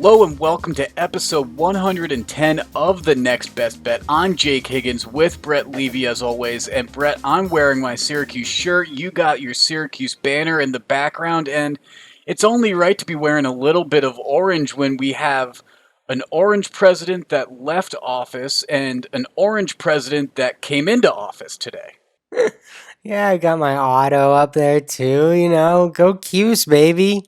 Hello and welcome to episode 110 of The Next Best Bet. I'm Jake Higgins with Brett Levy as always, and Brett, I'm wearing my Syracuse shirt. You got your Syracuse banner in the background, and it's only right to be wearing a little bit of orange when we have an orange president that left office and an orange president that came into office today. Yeah, I got my auto up there too, Go Cuse, baby.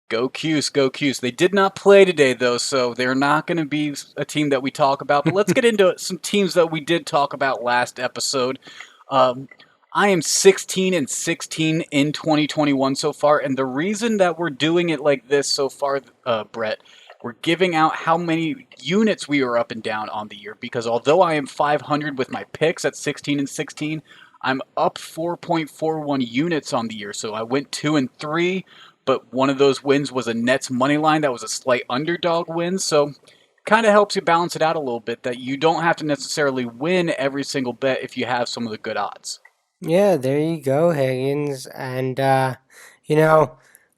Go Cuse, go Cuse. They did not play today, though, so they're not going to be a team that we talk about. But let's get into some teams that we did talk about last episode. Um, I am 16 and 16 in 2021 so far, and the reason that we're doing it like this so far, Brett, we're giving out how many units we are up and down on the year. Because although I am 500 with my picks at 16 and 16, I'm up 4.41 units on the year. So I went 2 and 3, but one of those wins was a Nets money line that was a slight underdog win. So kind of helps you balance it out a little bit that you don't have to necessarily win every single bet if you have some of the good odds. Yeah, there you go, Higgins. And you know,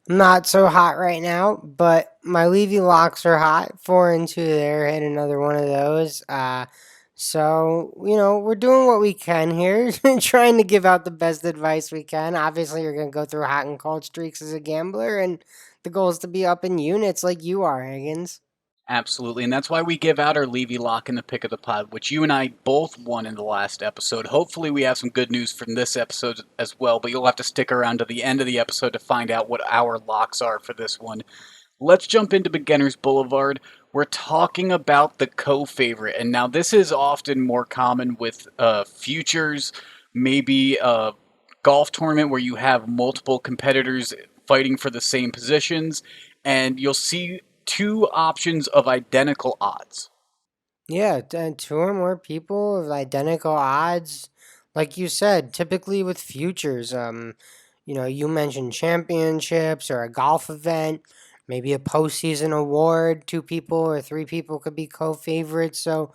I'm not so hot right now, but my Levy locks are hot. 4 and 2 there, hit another one of those. So we're doing what we can here, trying to give out the best advice we can. Obviously, you're gonna go through hot and cold streaks as a gambler, and the goal is to be up in units like you are, Higgins. Absolutely, and that's why we give out our Levy Lock in the pick of the pod, which you and I both won in the last episode. Hopefully, we have some good news from this episode as well, but you'll have to stick around to the end of the episode to find out what our locks are for this one. Let's jump into Beginners Boulevard. We're talking about the co-favorite, and now this is often more common with futures, maybe a golf tournament where you have multiple competitors fighting for the same positions, and you'll see two options of identical odds. Yeah, and two or more people of identical odds. Like you said, typically with futures, you mentioned championships or a golf event, maybe a postseason award. Two people or three people could be co-favorites. So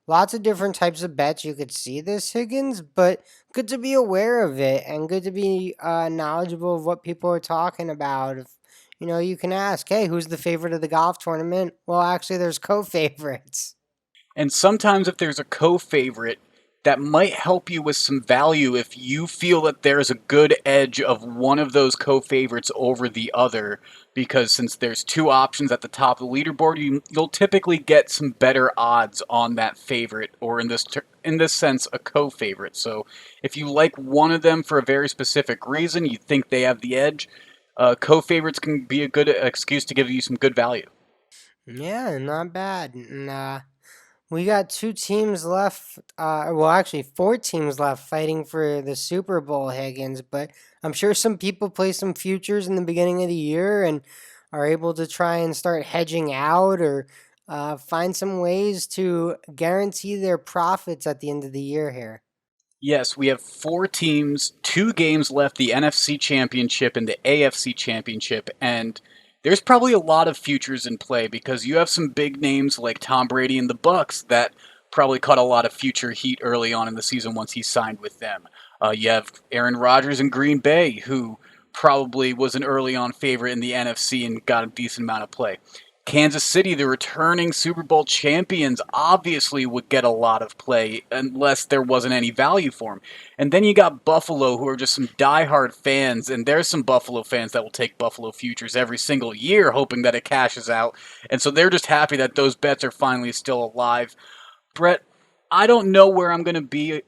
lots of different types of bets you could see this, Higgins, but good to be aware of it and good to be knowledgeable of what people are talking about. If, you can ask, hey, who's the favorite of the golf tournament? Well, actually, there's co-favorites. And sometimes if there's a co-favorite, that might help you with some value if you feel that there's a good edge of one of those co-favorites over the other, because since there's two options at the top of the leaderboard, you'll typically get some better odds on that favorite, or in this sense, a co-favorite. So if you like one of them for a very specific reason, you think they have the edge, co-favorites can be a good excuse to give you some good value. Yeah, not bad. And we got two teams left. Well, actually, four teams left fighting for the Super Bowl, Higgins. But I'm sure some people play some futures in the beginning of the year and are able to try and start hedging out or find some ways to guarantee their profits at the end of the year here. Yes, we have four teams, two games left, the NFC Championship and the AFC Championship, and there's probably a lot of futures in play because you have some big names like Tom Brady and the Bucks that probably caught a lot of future heat early on in the season once he signed with them. You have Aaron Rodgers in Green Bay, who probably was an early on favorite in the NFC and got a decent amount of play. Kansas City, the returning Super Bowl champions, obviously would get a lot of play unless there wasn't any value for them. And then you got Buffalo, who are just some diehard fans, and there's some Buffalo fans that will take Buffalo futures every single year, hoping that it cashes out. And so they're just happy that those bets are finally still alive. Brett, I don't know where I'm going to be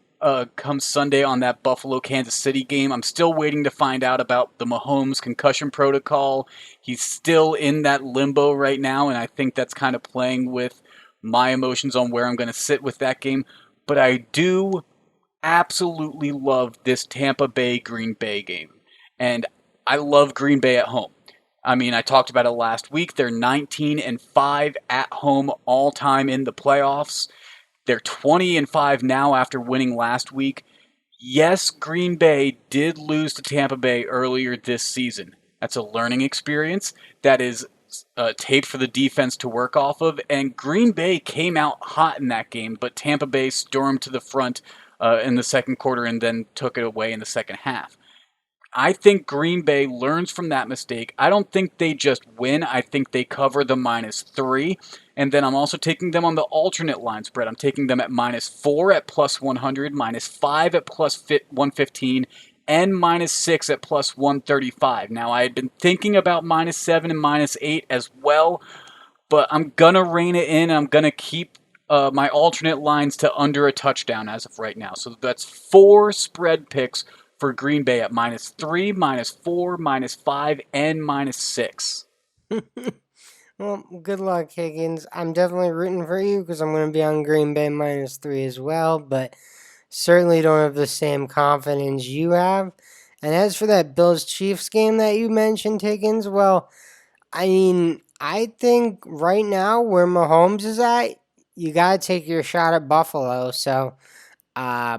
come Sunday on that Buffalo Kansas City game. I'm still waiting to find out about the Mahomes concussion protocol. He's still in that limbo right now, and I think that's kind of playing with my emotions on where I'm going to sit with that game. But I do absolutely love this Tampa Bay Green Bay game. And I love Green Bay at home. I mean, I talked about it last week. They're 19 and 5 at home all time in the playoffs. They're 20 and 5 now after winning last week. Yes, Green Bay did lose to Tampa Bay earlier this season. That's a learning experience. That is tape for the defense to work off of. And Green Bay came out hot in that game, but Tampa Bay stormed to the front in the second quarter and then took it away in the second half. I think Green Bay learns from that mistake. I don't think they just win. I think they cover the -3. And then I'm also taking them on the alternate line spread. I'm taking them at -4 at +100, -5 at +115, and -6 at +135. Now, I had been thinking about -7 and -8 as well, but I'm going to rein it in. I'm going to keep my alternate lines to under a touchdown as of right now. So that's 4 spread picks for Green Bay at -3, -4, -5, and -6. Well, good luck, Higgins. I'm definitely rooting for you because I'm going to be on Green Bay -3 as well, but certainly don't have the same confidence you have. And as for that Bills Chiefs game that you mentioned, Higgins, well, I mean, I think right now where Mahomes is at, you got to take your shot at Buffalo. So, uh,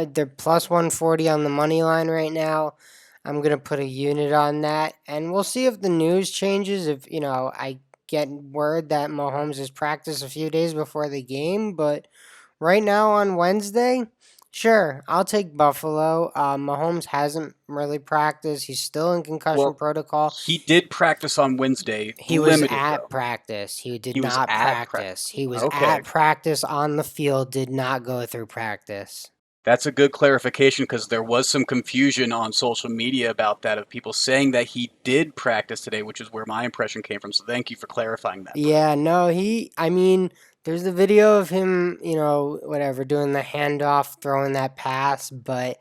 they're +140 on the money line right now. I'm gonna put a unit on that, and we'll see if the news changes. If I get word that Mahomes has practiced a few days before the game, but right now on Wednesday, sure, I'll take Buffalo. Mahomes hasn't really practiced. He's still in concussion Well, protocol. he did practice on Wednesday, He was limited at though. practice. He did He was not at practice. He was Okay. at practice on the field, did not go through practice. That's a good clarification because there was some confusion on social media about that of people saying that he did practice today, which is where my impression came from. So thank you for clarifying that, Brett. Yeah, no, I mean, there's the video of him, whatever, doing the handoff, throwing that pass, but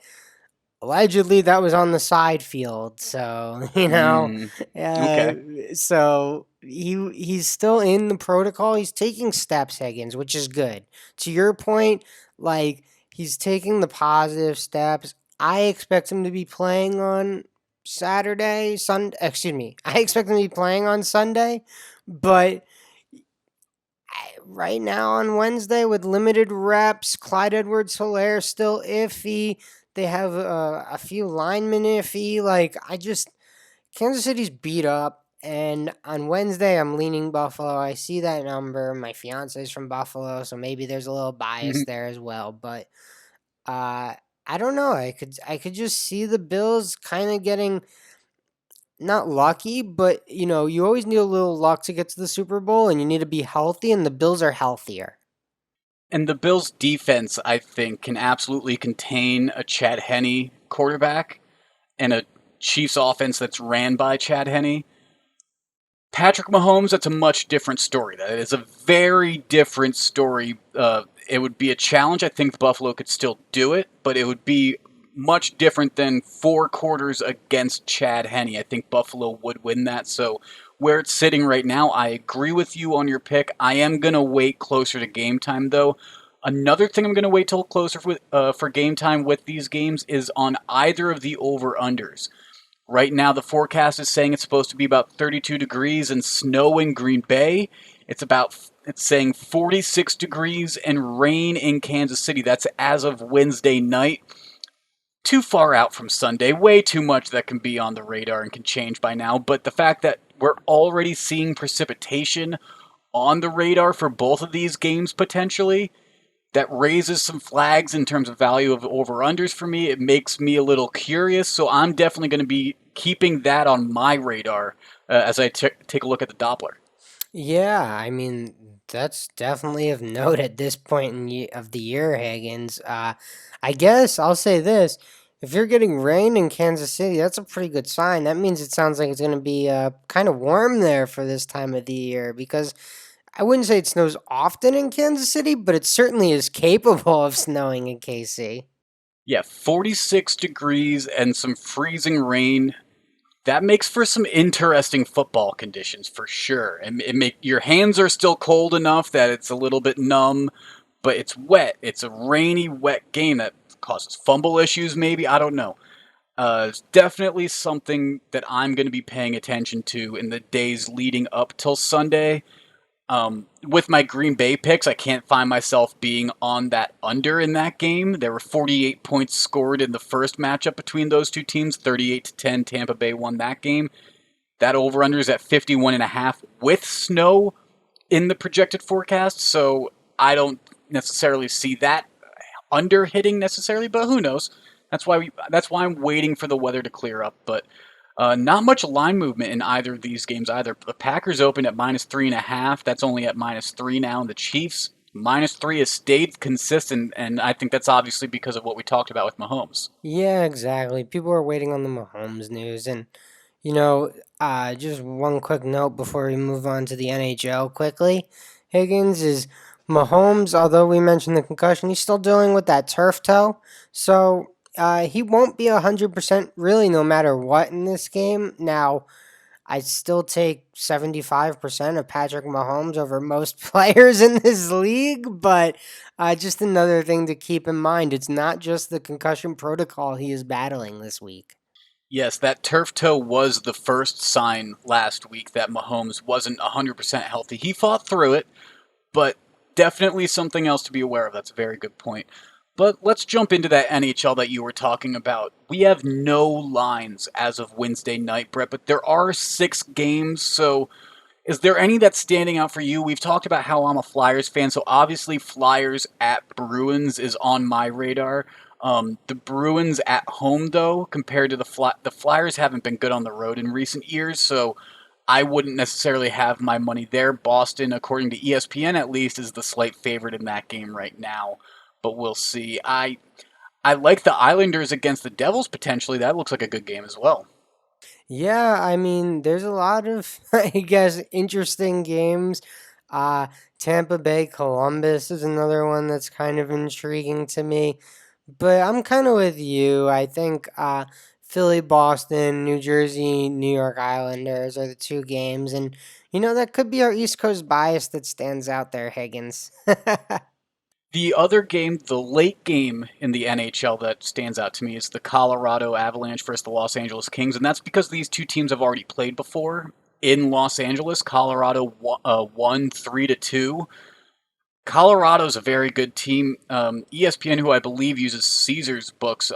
allegedly that was on the side field. So, Mm, uh, okay. so he's still in the protocol. He's taking steps, Higgins, which is good. To your point, like, he's taking the positive steps. I expect him to be playing on excuse me. I expect him to be playing on Sunday, but right now on Wednesday with limited reps, Clyde Edwards-Helaire still iffy. They have a few linemen iffy. Kansas City's beat up. And on Wednesday, I'm leaning Buffalo. I see that number. My fiance's from Buffalo, so maybe there's a little bias there as well. But uh, I don't know. I could just see the Bills kind of getting not lucky, but you always need a little luck to get to the Super Bowl, and you need to be healthy, and the Bills are healthier. And the Bills' defense, I think, can absolutely contain a Chad Henne quarterback and a Chiefs offense that's ran by Chad Henne. Patrick Mahomes, that's a much different story. That is a very different story. It would be a challenge. I think Buffalo could still do it, but it would be much different than 4 quarters against Chad Henne. I think Buffalo would win that. So where it's sitting right now, I agree with you on your pick. I am going to wait closer to game time, though. Another thing I'm going to wait till closer for game time with these games is on either of the over-unders. Right now, the forecast is saying it's supposed to be about 32 degrees and snow in Green Bay. It's saying 46 degrees and rain in Kansas City. That's as of Wednesday night. Too far out from Sunday. Way too much that can be on the radar and can change by now. But the fact that we're already seeing precipitation on the radar for both of these games potentially, that raises some flags in terms of value of over-unders for me. It makes me a little curious, so I'm definitely going to be keeping that on my radar as I take a look at the Doppler. Yeah, I mean, that's definitely of note at this point of the year, Higgins. I guess I'll say this. If you're getting rain in Kansas City, that's a pretty good sign. That means it sounds like it's going to be kind of warm there for this time of the year because I wouldn't say it snows often in Kansas City, but it certainly is capable of snowing in KC. Yeah, 46 degrees and some freezing rain. That makes for some interesting football conditions for sure. And your hands are still cold enough that it's a little bit numb, but it's wet. It's a rainy, wet game that causes fumble issues. Maybe I don't know. It's definitely something that I'm going to be paying attention to in the days leading up till Sunday. With my Green Bay picks, I can't find myself being on that under in that game. There were 48 points scored in the first matchup between those two teams, 38-10. Tampa Bay won that game. That over-under is at 51.5 with snow in the projected forecast, so I don't necessarily see that under hitting necessarily, but who knows? That's why I'm waiting for the weather to clear up. But not much line movement in either of these games either. The Packers opened at -3.5. That's only at -3 now. And the Chiefs -3 has stayed consistent, and I think that's obviously because of what we talked about with Mahomes. Yeah, exactly. People are waiting on the Mahomes news. And, just one quick note before we move on to the NHL quickly. Higgins is Mahomes, although we mentioned the concussion, he's still dealing with that turf toe. So he won't be 100% really no matter what in this game. Now, I'd still take 75% of Patrick Mahomes over most players in this league, but just another thing to keep in mind. It's not just the concussion protocol he is battling this week. Yes, that turf toe was the first sign last week that Mahomes wasn't 100% healthy. He fought through it, but definitely something else to be aware of. That's a very good point. But let's jump into that NHL that you were talking about. We have no lines as of Wednesday night, Brett, but there are 6 games. So is there any that's standing out for you? We've talked about how I'm a Flyers fan, so obviously Flyers at Bruins is on my radar. The Bruins at home, though, compared to the Flyers haven't been good on the road in recent years, so I wouldn't necessarily have my money there. Boston, according to ESPN at least, is the slight favorite in that game right now, but we'll see. I like the Islanders against the Devils potentially. That looks like a good game as well. Yeah, I mean, there's a lot of, I guess, interesting games. Uh, Tampa Bay Columbus is another one that's kind of intriguing to me. But I'm kind of with you. I think Philly, Boston, New Jersey, New York Islanders are the two games. And, that could be our East Coast bias that stands out there, Higgins. The other game, the late game in the NHL that stands out to me is the Colorado Avalanche versus the Los Angeles Kings, and that's because these two teams have already played before in Los Angeles. Colorado won 3-2. Colorado's a very good team. ESPN, who I believe uses Caesar's books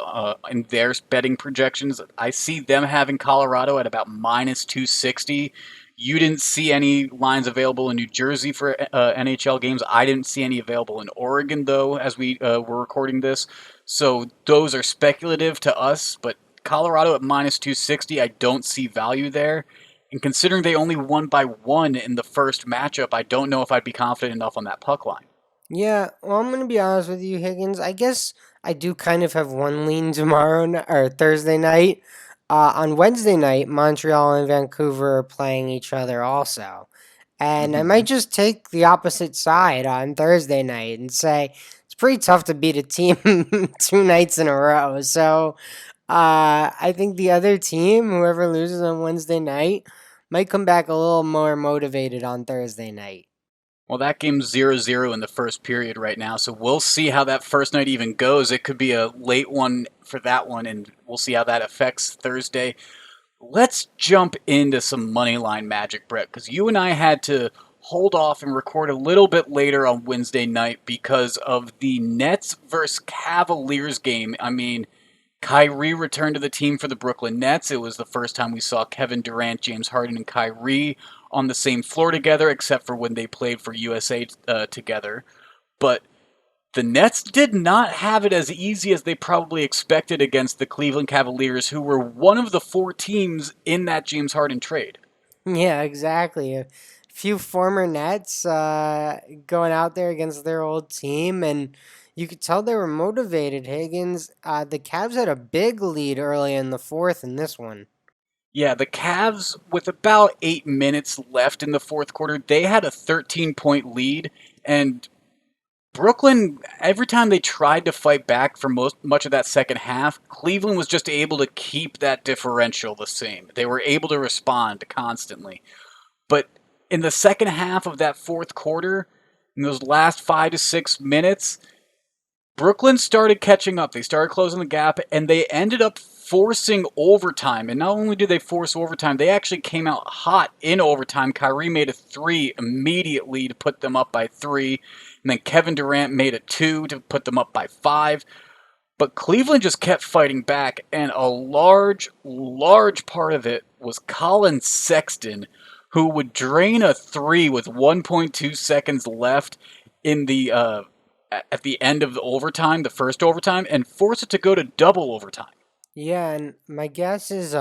in their betting projections, I see them having Colorado at about -260. You didn't see any lines available in New Jersey for NHL games. I didn't see any available in Oregon, though, as we were recording this. So those are speculative to us, but Colorado at -260, I don't see value there. And considering they only won by 1 in the first matchup, I don't know if I'd be confident enough on that puck line. Yeah, well, I'm gonna be honest with you, Higgins. I guess I do kind of have one lean tomorrow or Thursday night. On Wednesday night, Montreal and Vancouver are playing each other also, and I might Hmm. just take the opposite side on Thursday night and say it's pretty tough to beat a team 2 nights in a row. So, I think the other team, whoever loses on Wednesday night, might come back a little more motivated on Thursday night. Well, that game's 0-0 in the first period right now, so we'll see how that first night even goes. It could be a late one for that one, and we'll see how that affects Thursday. Let's jump into some money line magic, Brett, because you and I had to hold off and record a little bit later on Wednesday night because of the Nets versus Cavaliers game. I mean, Kyrie returned to the team for the Brooklyn Nets. It was the first time we saw Kevin Durant, James Harden, and Kyrie on the same floor together, except for when they played for USA together. But the Nets did not have it as easy as they probably expected against the Cleveland Cavaliers, who were one of the 4 teams in that James Harden trade. Yeah, exactly. A few former Nets going out there against their old team, and you could tell they were motivated. Higgins, the Cavs had a big lead early in the fourth in this one. Yeah, the Cavs, with about 8 minutes left in the fourth quarter, they had a 13-point lead, and Brooklyn, every time they tried to fight back for much of that second half, Cleveland was just able to keep that differential the same. They were able to respond constantly. But in the second half of that fourth quarter, in those last 5 to 6 minutes, Brooklyn started catching up. They started closing the gap, and they ended up forcing overtime. And not only did they force overtime, they actually came out hot in overtime. Kyrie made a 3 immediately to put them up by 3. And then Kevin Durant made a 2 to put them up by 5. But Cleveland just kept fighting back, and a large part of it was Colin Sexton, who would drain a 3 with 1.2 seconds left in the at the end of the overtime, the first overtime, and force it to go to double overtime. Yeah, and my guess is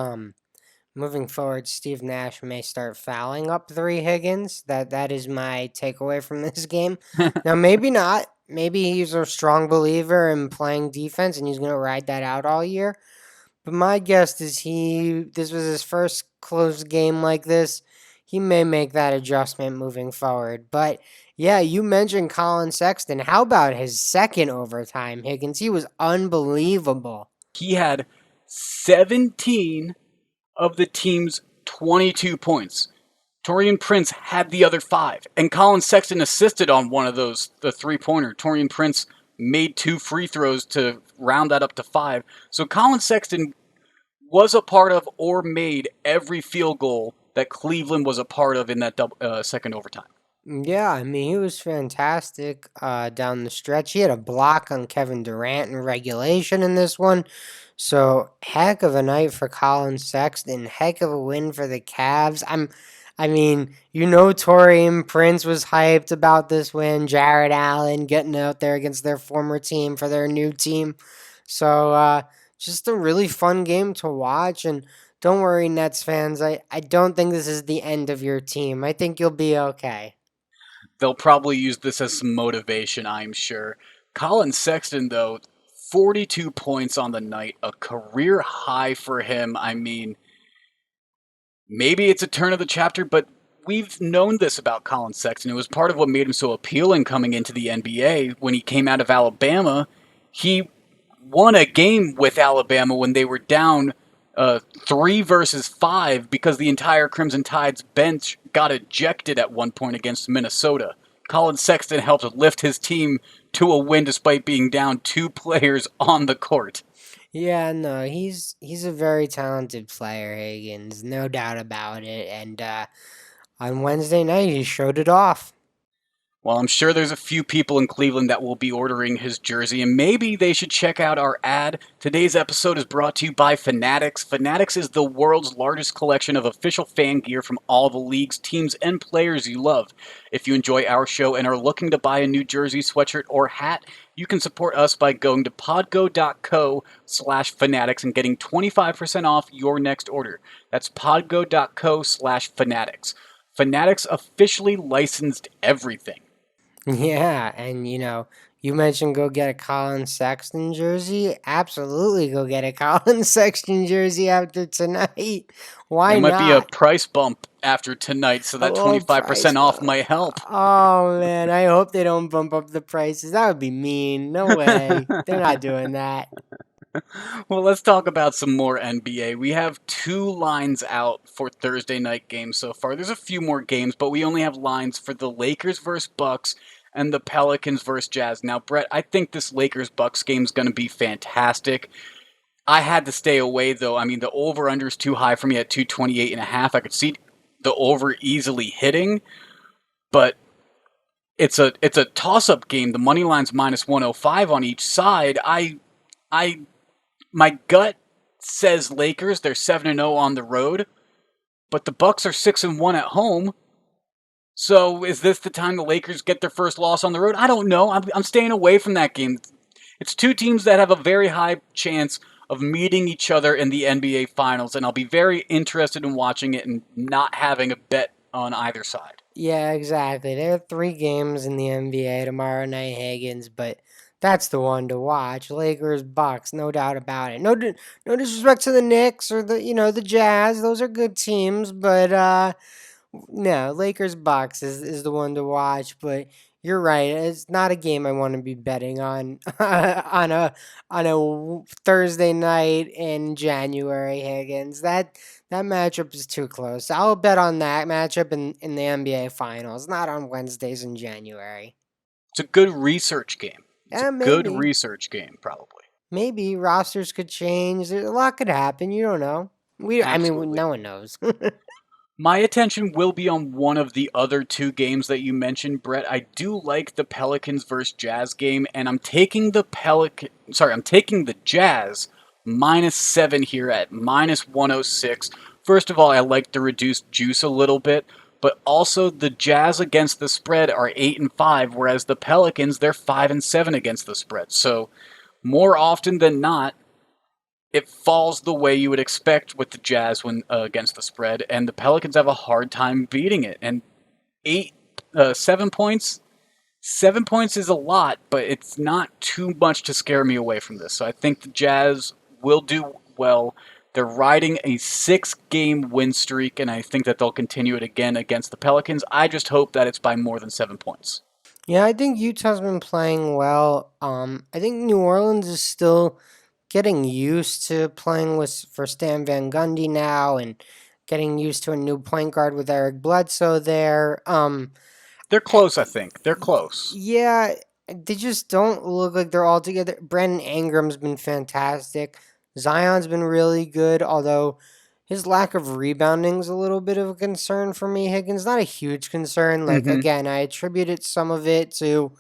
moving forward, Steve Nash may start fouling up three Higgins. That is my takeaway from this game. Now maybe not. Maybe he's a strong believer in playing defense and he's gonna ride that out all year. But my guess is this was his first close game like this. He may make that adjustment moving forward. But yeah, you mentioned Colin Sexton. How about his second overtime, Higgins? He was unbelievable. He had 17 of the team's 22 points. Torian Prince had the other 5, and Colin Sexton assisted on one of those, the three-pointer. Torian Prince made 2 free throws to round that up to 5. So Colin Sexton was a part of or made every field goal that Cleveland was a part of in that second overtime. Yeah, I mean, he was fantastic down the stretch. He had a block on Kevin Durant in regulation in this one. So, heck of a night for Colin Sexton. Heck of a win for the Cavs. I mean, Torian Prince was hyped about this win. Jared Allen getting out there against their former team for their new team. So, just a really fun game to watch. And don't worry, Nets fans. I don't think this is the end of your team. I think you'll be okay. They'll probably use this as some motivation, I'm sure. Colin Sexton, though, 42 points on the night, a career high for him. I mean, maybe it's a turn of the chapter, but we've known this about Colin Sexton. It was part of what made him so appealing coming into the NBA. When he came out of Alabama, he won a game with Alabama when they were down 3 versus 5 because the entire Crimson Tide's bench got ejected at one point against Minnesota. Colin Sexton helped lift his team to a win despite being down 2 players on the court. Yeah, no, he's a very talented player, Higgins, no doubt about it. And on Wednesday night, he showed it off. Well, I'm sure there's a few people in Cleveland that will be ordering his jersey, and maybe they should check out our ad. Today's episode is brought to you by Fanatics. Fanatics is the world's largest collection of official fan gear from all the leagues, teams, and players you love. If you enjoy our show and are looking to buy a new jersey, sweatshirt, or hat, you can support us by going to podgo.co/fanatics and getting 25% off your next order. That's podgo.co/fanatics. Fanatics officially licensed everything. Yeah, and you mentioned go get a Colin Sexton jersey. Absolutely go get a Colin Sexton jersey after tonight. Why There might be a not? price bump after tonight, so A that little price 25% off bump. might help. Oh man, I hope they don't bump up the prices. That would be mean. No way. They're not doing that. Well, let's talk about some more NBA. We have 2 lines out for Thursday night games so far. There's a few more games, but we only have lines for the Lakers versus Bucks and the Pelicans versus Jazz. Now, Brett, I think this Lakers-Bucks game is going to be fantastic. I had to stay away, though. I mean, the over-under is too high for me at 228.5. I could see the over easily hitting, but it's a toss-up game. The money line's minus 105 on each side. I my gut says Lakers. They're 7-0 on the road, but the Bucks are 6-1 at home. So is this the time the Lakers get their first loss on the road? I don't know. I'm staying away from that game. It's 2 teams that have a very high chance of meeting each other in the NBA Finals, and I'll be very interested in watching it and not having a bet on either side. Yeah, exactly. There are 3 games in the NBA tomorrow night, Higgins, but that's the one to watch. Lakers, Bucks, no doubt about it. No disrespect to the Knicks or the Jazz. Those are good teams, but no, Lakers Bucks is the one to watch, but you're right. It's not a game I want to be betting on on a Thursday night in January, Higgins. That matchup is too close. I'll bet on that matchup in the NBA Finals, not on Wednesdays in January. It's a good research game. It's a Yeah, good maybe. research game, probably. Maybe rosters could change. A lot could happen. You don't know. I mean, Absolutely. no one knows. My attention will be on one of the other 2 games that you mentioned, Brett. I do like the Pelicans versus Jazz game, and I'm taking I'm taking the Jazz -7 here at -106. First of all, I like the reduced juice a little bit, but also the Jazz against the spread are 8-5, whereas the Pelicans they're 5-7 against the spread. So more often than not, it falls the way you would expect with the Jazz when against the spread, and the Pelicans have a hard time beating it. And 7 points. 7 points is a lot, but it's not too much to scare me away from this. So I think the Jazz will do well. They're riding a 6-game win streak, and I think that they'll continue it again against the Pelicans. I just hope that it's by more than 7 points. Yeah, I think Utah's been playing well. I think New Orleans is still getting used to playing with for Stan Van Gundy now, and getting used to a new point guard with Eric Bledsoe there. They're close, I think. They're close. Yeah, they just don't look like they're all together. Brandon Ingram's been fantastic. Zion's been really good, although his lack of rebounding is a little bit of a concern for me. Higgins, not a huge concern. Like, Hmm. again, I attributed some of it to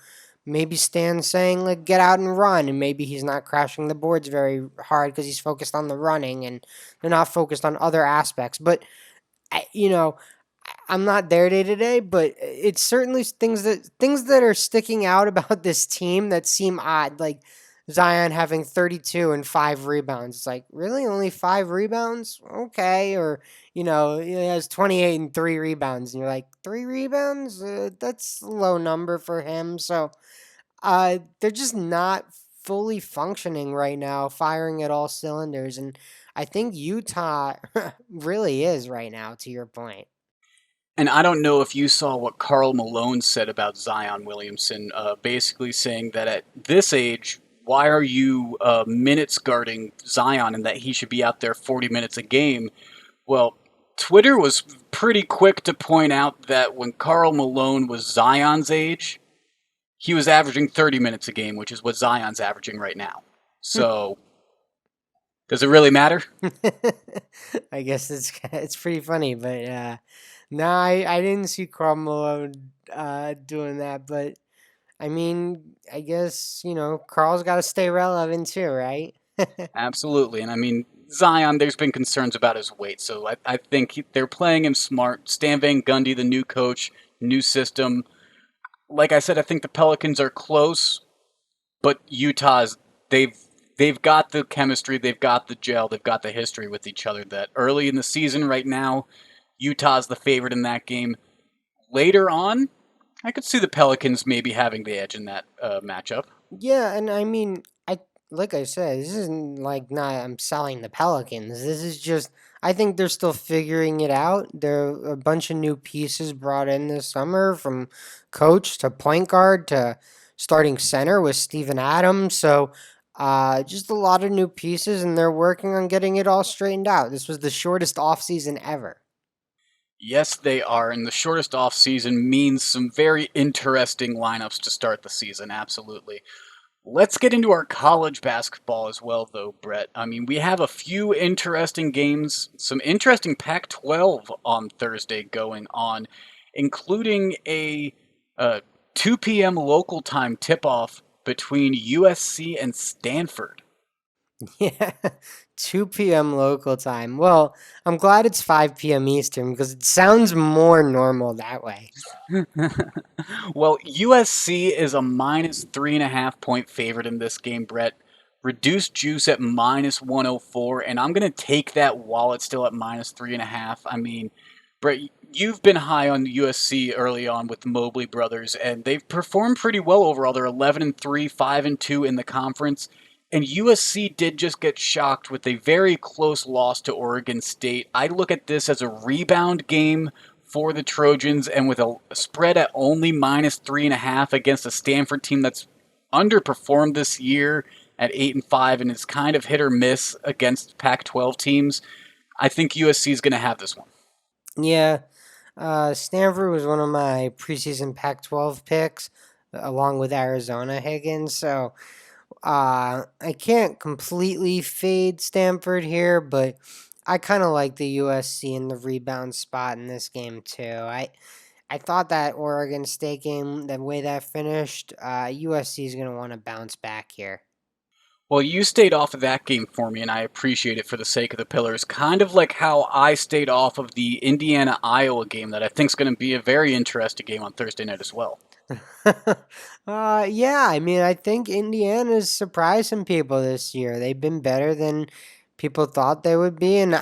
maybe Stan saying, like, get out and run, and maybe he's not crashing the boards very hard because he's focused on the running and they're not focused on other aspects. But I'm not there day to day, but it's certainly things that are sticking out about this team that seem odd, like Zion having 32 and 5 rebounds. It's like, really, only 5 rebounds? Okay, or he has 28 and 3 rebounds, and you're like, 3 rebounds? That's a low number for him. So, they're just not fully functioning right now, firing at all cylinders, and I think Utah really is right now. To your point. And I don't know if you saw what Carl Malone said about Zion Williamson, basically saying that at this age, why are you minutes guarding Zion and that he should be out there 40 minutes a game? Well, Twitter was pretty quick to point out that when Carl Malone was Zion's age, he was averaging 30 minutes a game, which is what Zion's averaging right now. So, does it really matter? I guess it's pretty funny, but no, I didn't see Karl Malone doing that, but I mean, I guess Carl's got to stay relevant too, right? Absolutely. And I mean, Zion, there's been concerns about his weight, so I think they're playing him smart. Stan Van Gundy, the new coach, new system. Like I said, I think the Pelicans are close, but Utah's they've they've got the chemistry, they've got the gel, they've got the history with each other. That early in the season, right now, Utah's the favorite in that game. Later on, I could see the Pelicans maybe having the edge in that matchup. Yeah, and I mean, like I said, this isn't like not I'm selling the Pelicans. This is just I think they're still figuring it out. There are a bunch of new pieces brought in this summer, from coach to point guard to starting center with Steven Adams. So just a lot of new pieces, and they're working on getting it all straightened out. This was the shortest offseason ever. Yes, they are, and the shortest off season means some very interesting lineups to start the season. Absolutely. Let's get into our college basketball as well, though, Brett. I mean, we have a few interesting games, some interesting Pac 12 on Thursday going on, including a 2 p.m. local time tip off between USC and Stanford. Yeah, 2 p.m. local time. Well, I'm glad it's 5 p.m. Eastern because it sounds more normal that way. Well, USC is a minus 3.5 point favorite in this game, Brett. Reduced juice at minus 104, and I'm going to take that while it's still at minus 3.5. I mean, Brett, you've been high on USC early on with the Mobley brothers, and they've performed pretty well overall. They're 11-3, 5-2 in the conference. And USC did just get shocked with a very close loss to Oregon State. I look at this as a rebound game for the Trojans, and with a spread at only minus 3.5 against a Stanford team that's underperformed this year at 8-5 and is kind of hit or miss against Pac-12 teams. I think USC is going to have this one. Yeah, Stanford was one of my preseason Pac-12 picks, along with Arizona Higgins. So I can't completely fade Stanford here, but I kind of like the USC in the rebound spot in this game too. I thought that Oregon State game, the way that finished, USC is going to want to bounce back here. Well, you stayed off of that game for me, and I appreciate it for the sake of the Pillars. Kind of like how I stayed off of the Indiana Iowa game that I think is going to be a very interesting game on Thursday night as well. Yeah, I mean, I think Indiana's surprised some people this year. They've been better than people thought they would be, and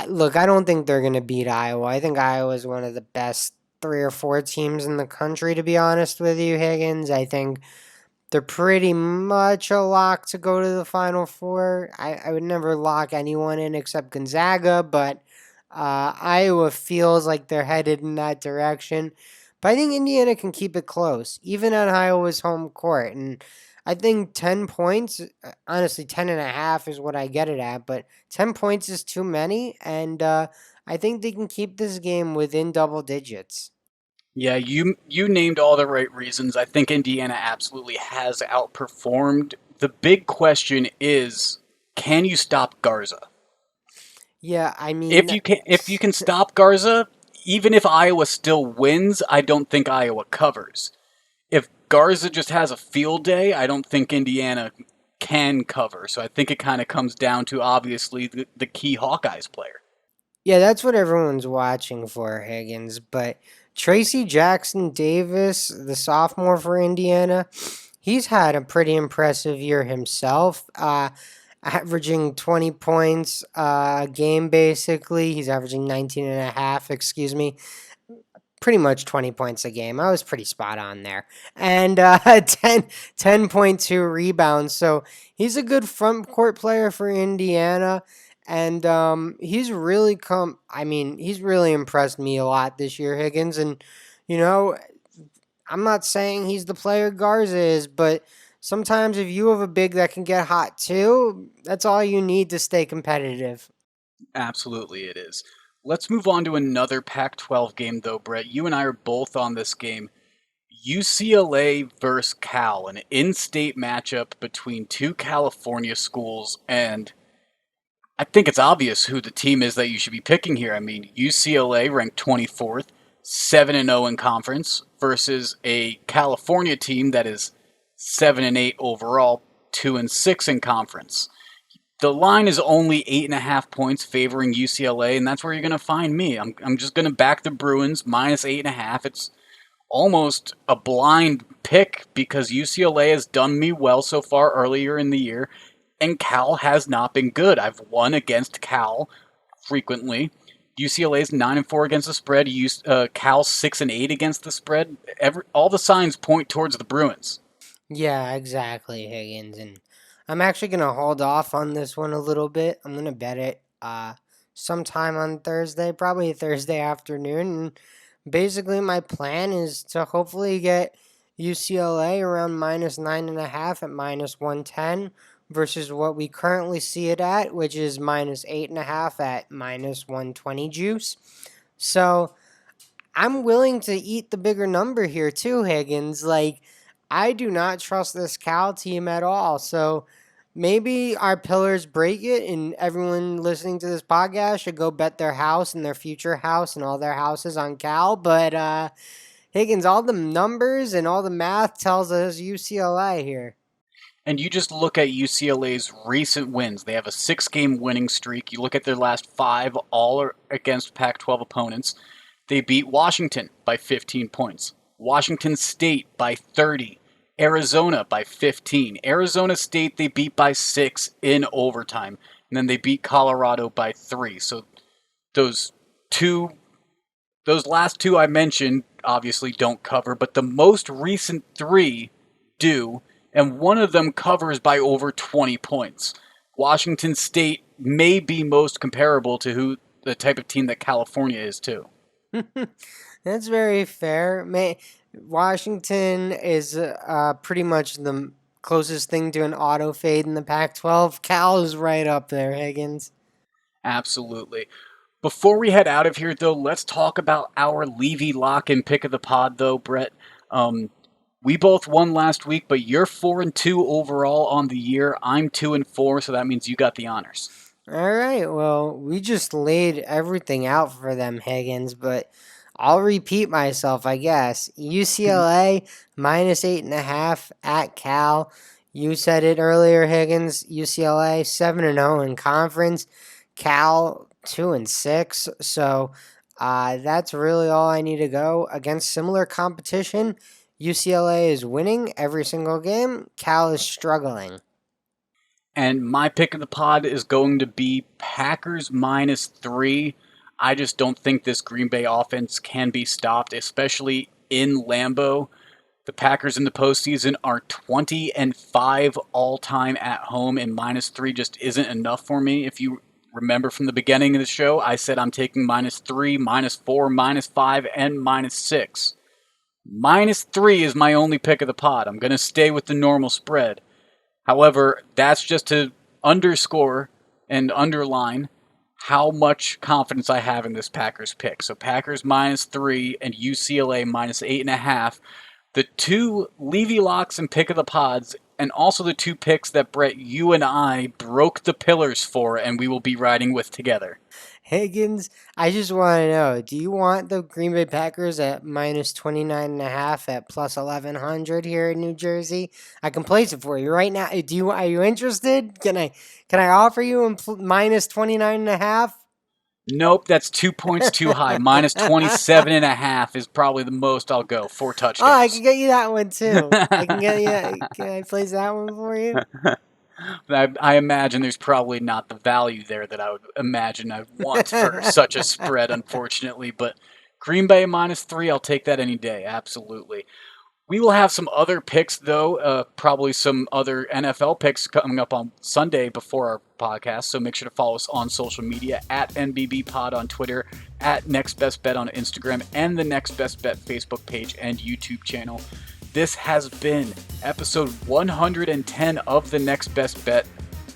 look, I don't think they're going to beat Iowa. I think Iowa is one of the best three or four teams in the country, to be honest with you, Higgins. I think they're pretty much a lock to go to the Final Four. I would never lock anyone in except Gonzaga, but Iowa feels like they're headed in that direction. But I think Indiana can keep it close, even on Iowa's home court. And I think 10 points, honestly, 10 and a half is what I get it at, but 10 points is too many. And I think they can keep this game within double digits. Yeah, you named all the right reasons. I think Indiana absolutely has outperformed. The big question is, can you stop Garza? Yeah, I mean, If you can stop Garza, even if Iowa still wins, I don't think Iowa covers. If Garza just has a field day, I don't think Indiana can cover. So I think it kind of comes down to obviously the key Hawkeyes player. yeah, that's what everyone's watching for, Higgins. But Tracy Jackson Davis, the sophomore for Indiana, he's had a pretty impressive year himself, averaging 20 points a game, basically. He's averaging 19 and a half, excuse me. Pretty much 20 points a game. I was pretty spot on there. And 10.2 rebounds. So he's a good front court player for Indiana. And he's really he's really impressed me a lot this year, Higgins. And, you know, I'm not saying he's the player Garza is, but sometimes if you have a big that can get hot too, that's all you need to stay competitive. Absolutely, it is. Let's move on to another Pac 12 game, though, Brett. You and I are both on this game. UCLA versus Cal, an in state matchup between two California schools, and I think it's obvious who the team is that you should be picking here. I mean, UCLA ranked 24th, 7 and 0 in conference, versus a California team that is 7 and 8 overall, 2 and 6 in conference. The line is only 8.5 points favoring UCLA, and that's where you're going to find me. I'm just going to back the Bruins minus 8.5. It's almost a blind pick because UCLA has done me well so far earlier in the year, and Cal has not been good. I've won against Cal frequently. UCLA is 9-4 against the spread. Cal 6-8 against the spread. All the signs point towards the Bruins. Yeah, exactly, Higgins. And I'm actually gonna hold off on this one a little bit. I'm gonna bet it sometime on Thursday, probably Thursday afternoon. And basically my plan is to hopefully get UCLA around minus 9.5 at minus 110 versus what we currently see it at, which is minus 8.5 at minus 120 juice. So I'm willing to eat the bigger number here too, Higgins. Like, I do not trust this Cal team at all. So maybe our pillars break it, and everyone listening to this podcast should go bet their house and their future house and all their houses on Cal. But Higgins, all the numbers and all the math tells us UCLA here. And you just look at UCLA's recent wins. They have a 6 game winning streak. You look at their last 5, all are against Pac 12 opponents. They beat Washington by 15 points, Washington State by 30, Arizona by 15. Arizona State they beat by 6 in overtime, and then they beat Colorado by 3. So those two those last two I mentioned obviously don't cover, but the most recent 3 do, and one of them covers by over 20 points. Washington State may be most comparable to who the type of team that California is too. That's very fair. Washington is pretty much the closest thing to an auto fade in the Pac 12. Cal is right up there, Higgins. Absolutely. Before we head out of here, though, let's talk about our Levy lock and pick of the pod, though, Brett. We both won last week, but you're 4-2 overall on the year. I'm 2-4, so that means you got the honors. All right. Well, we just laid everything out for them, Higgins, but I'll repeat myself, I guess. UCLA minus 8.5 at Cal. You said it earlier, Higgins. UCLA 7-0 in conference. Cal 2-6. So that's really all I need to go against similar competition. UCLA is winning every single game. Cal is struggling. And my pick of the pod is going to be Packers -3. I just don't think this Green Bay offense can be stopped, especially in Lambeau. The Packers in the postseason are 20-5 all time at home, and -3 just isn't enough for me. If you remember from the beginning of the show, I said I'm taking -3, -4, -5, and -6. -3 is my only pick of the pod. I'm going to stay with the normal spread. However, that's just to underscore and underline how much confidence I have in this Packers pick. So Packers -3 and UCLA -8.5. The two Levy locks and pick of the pods, and also the two picks that Brett, you and I broke the pillars for, and we will be riding with together. Higgins, I just want to know, do you want the Green Bay Packers at -29.5 at plus 1100 here in New Jersey? I can place it for you right now. Are you interested? Can I offer you -29.5? Nope, that's 2 points too high. -27.5 is probably the most I'll go. 4 touchdowns. Oh, I can get you that one too. I can get you. Can I place that one for you? I imagine there's probably not the value there that I would imagine I want for such a spread, unfortunately. But Green Bay -3, I'll take that any day. Absolutely. We will have some other picks, though, probably some other NFL picks coming up on Sunday before our podcast. So make sure to follow us on social media at NBBpod on Twitter, at Next Best Bet on Instagram, and the Next Best Bet Facebook page and YouTube channel. This has been episode 110 of the Next Best Bet.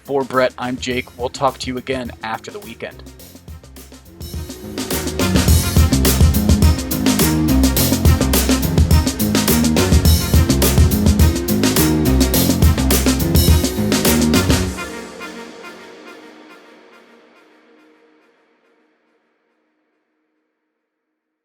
For Brett, I'm Jake. We'll talk to you again after the weekend.